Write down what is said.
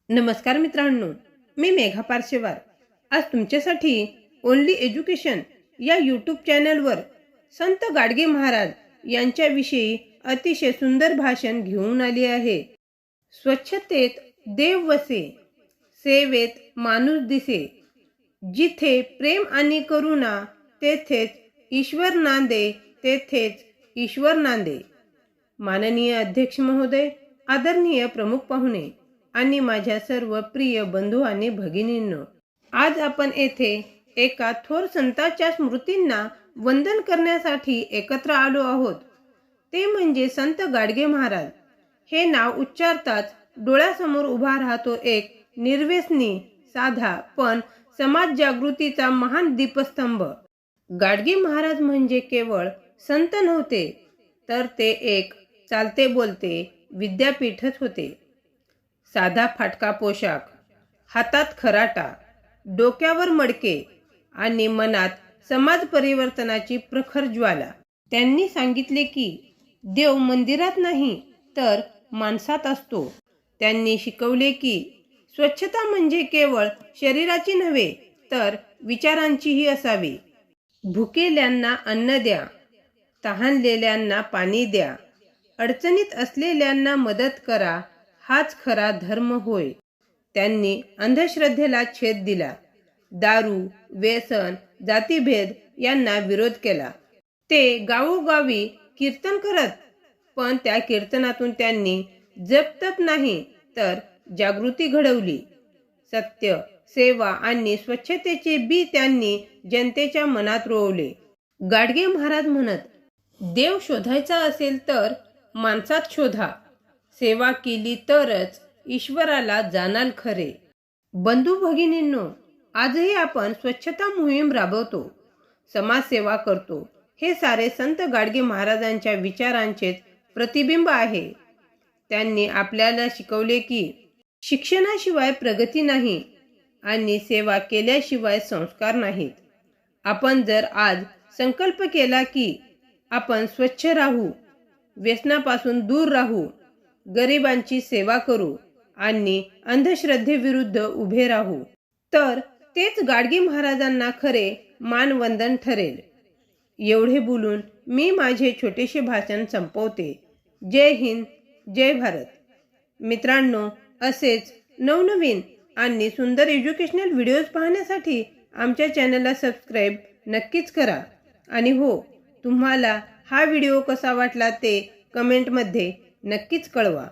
नमस्कार मित्रांनो, मी मेघा पारशेवार आज तुमच्यासाठी ओनली एज्युकेशन या यूट्यूब चॅनलवर संत गाडगे महाराज यांच्याविषयी अतिशय सुंदर भाषण घेऊन आली आहे। स्वच्छतेत देव वसे, सेवेत माणूस दिसे, जिथे प्रेम आणि करुणा तेथेच ईश्वर नांदे, तेथेच ईश्वर नांदे। माननीय अध्यक्ष महोदय, आदरणीय प्रमुख पाहुणे आणि माझ्या सर्व प्रिय बंधू आणि भगिनींनो, आज आपण येथे एका थोर संतांच्या स्मृतींना वंदन करण्यासाठी एकत्र आलो आहोत। ते म्हणजे संत गाडगे महाराज। हे नाव उच्चारताच डोळ्यासमोर उभा राहतो एक निर्व्यसनी, साधा पण समाज जागृतीचा महान दीपस्तंभ। गाडगे महाराज म्हणजे केवळ संत नव्हते, तर ते एक चालते बोलते विद्यापीठच होते। साधा फाटका पोशाख, हातात खराटा, डोक्यावर मडके आणि मनात समाज परिवर्तनाची प्रखर ज्वाला। त्यांनी सांगितले की देव मंदिरात नाही तर माणसात असतो। त्यांनी शिकवले की स्वच्छता म्हणजे केवळ शरीराची नव्हे तर विचारांचीही असावी। भुकेल्यांना अन्न द्या, तहानलेल्यांना पाणी द्या, अडचणीत असलेल्यांना मदत करा, हाच खरा धर्म होय। त्यांनी अंधश्रद्धेला छेद दिला, दारू, व्यसन, जातीभेद यांना विरोध केला। ते गावोगावी कीर्तन करत, पण त्या कीर्तनातून त्यांनी जप-तप नाही तर जागृती घडवली। सत्य, सेवा आणि स्वच्छतेचे बी त्यांनी जनतेच्या मनात रोवले। गाडगे महाराज म्हणत, देव शोधायचा असेल तर माणसात शोधा, सेवा केली तरच ईश्वराला जाणाल खरे। बंधू भगिनींनो, आजही आपण स्वच्छता मोहीम राबवतो, समाजसेवा करतो। हे सारे संत गाडगे महाराजांच्या विचारांचेच प्रतिबिंब आहे। त्यांनी आपल्याला शिकवले की शिक्षणाशिवाय प्रगती नाही आणि सेवा केल्याशिवाय संस्कार नाहीत। आपण जर आज संकल्प केला की आपण स्वच्छ राहू, व्यसनापासून दूर राहू, गरिबांची सेवा करू आणि अंधश्रद्धेविरुद्ध उभे राहू, तर तेच गाडगे महाराजांना खरे मानवंदन ठरेल। एवढे बोलून मी माझे छोटेसे भाषण संपवते। जय हिंद, जय भारत। मित्रांनो, असेच नवनवीन आणि सुंदर एज्युकेशनल व्हिडिओज पाहण्यासाठी आमच्या चॅनलला सबस्क्राईब नक्कीच करा। आणि हो, तुम्हाला हा व्हिडिओ कसा वाटला ते कमेंटमध्ये नक्कीच कळवा।